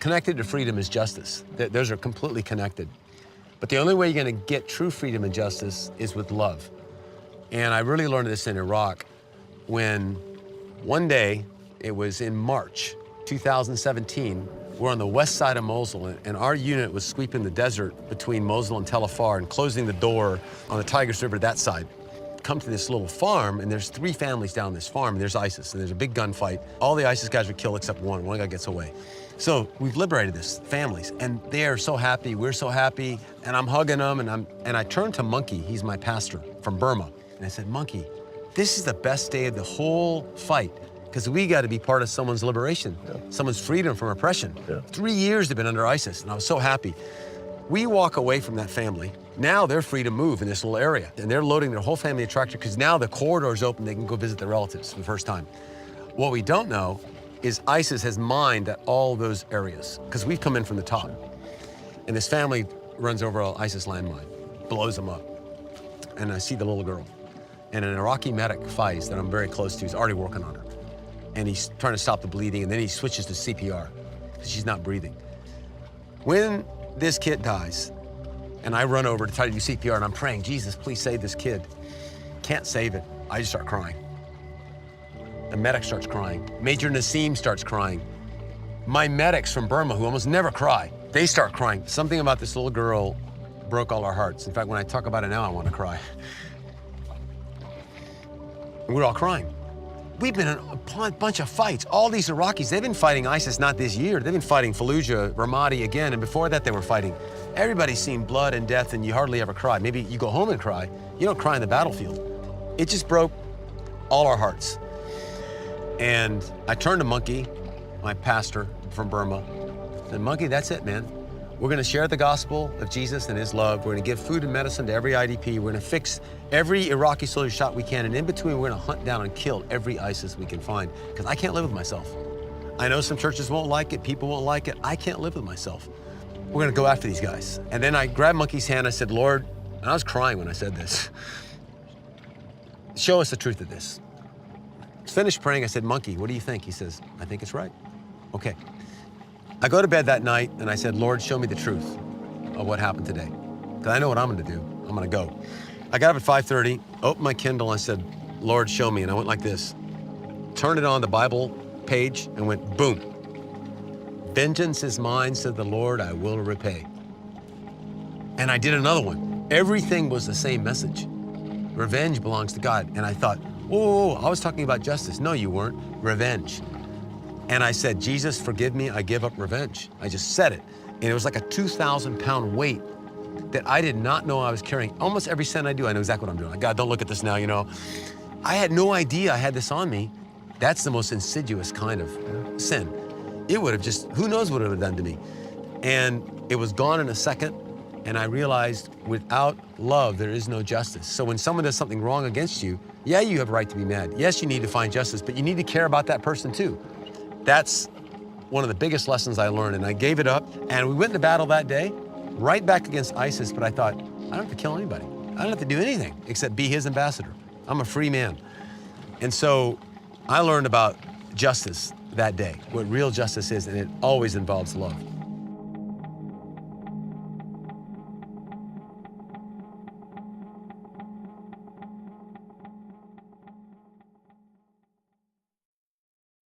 connected to freedom is justice. Those are completely connected. But the only way you're going to get true freedom and justice is with love. And I really learned this in Iraq when one day, it was in March 2017, we're on the west side of Mosul, and our unit was sweeping the desert between Mosul and Tel Afar and closing the door on the Tigris River that side. Come to this little farm, and there's 3 families down this farm, and there's ISIS, and there's a big gunfight. All the ISIS guys were killed except one. One guy gets away. So we've liberated this, families, and they are so happy, we're so happy, and I'm hugging them, and I turned to Monkey, he's my pastor from Burma, and I said, Monkey, this is the best day of the whole fight, because we got to be part of someone's liberation, someone's freedom from oppression. 3 years they've been under ISIS, and I was so happy. We walk away from that family. Now they're free to move in this little area, and they're loading their whole family in a tractor because now the corridor's open, they can go visit their relatives for the first time. What we don't know is ISIS has mined at all those areas because we've come in from the top. And this family runs over an ISIS landmine, blows them up. And I see the little girl. And an Iraqi medic, Faiz, that I'm very close to, is already working on her. And he's trying to stop the bleeding, and then he switches to CPR because she's not breathing. When this kid dies, and I run over to try to do CPR, and I'm praying, Jesus, please save this kid. Can't save it. I just start crying. The medic starts crying. Major Nassim starts crying. My medics from Burma, who almost never cry, they start crying. Something about this little girl broke all our hearts. In fact, when I talk about it now, I want to cry. And we're all crying. We've been in a bunch of fights. All these Iraqis, they've been fighting ISIS not this year. They've been fighting Fallujah, Ramadi again, and before that they were fighting. Everybody's seen blood and death, and you hardly ever cry. Maybe you go home and cry. You don't cry in the battlefield. It just broke all our hearts. And I turned to Monkey, my pastor from Burma, and said, Monkey, that's it, man. We're going to share the gospel of Jesus and his love. We're going to give food and medicine to every IDP. We're going to fix every Iraqi soldier shot we can. And in between, we're going to hunt down and kill every ISIS we can find. Because I can't live with myself. I know some churches won't like it. People won't like it. I can't live with myself. We're going to go after these guys. And then I grabbed Monkey's hand. I said, Lord, and I was crying when I said this, show us the truth of this. Finished praying. I said, Monkey, what do you think? He says, I think it's right. Okay. I go to bed that night and I said, Lord, show me the truth of what happened today. Because I know what I'm going to do. I'm going to go. I got up at 5:30, opened my Kindle, and I said, Lord, show me. And I went like this. Turned it on the Bible page and went boom. Vengeance is mine, said the Lord, I will repay. And I did another one. Everything was the same message. Revenge belongs to God. And I thought, whoa, I was talking about justice. No, you weren't. Revenge. And I said, Jesus, forgive me, I give up revenge. I just said it. And it was like a 2,000-pound weight that I did not know I was carrying. Almost every sin I do, I know exactly what I'm doing. Like, God, don't look at this now, you know. I had no idea I had this on me. That's the most insidious kind of sin. It would have just, who knows what it would have done to me. And it was gone in a second. And I realized without love, there is no justice. So when someone does something wrong against you, yeah, you have a right to be mad. Yes, you need to find justice, but you need to care about that person too. That's one of the biggest lessons I learned, and I gave it up. And we went into battle that day, right back against ISIS, but I thought, I don't have to kill anybody. I don't have to do anything except be his ambassador. I'm a free man. And so I learned about justice that day, what real justice is, and it always involves love.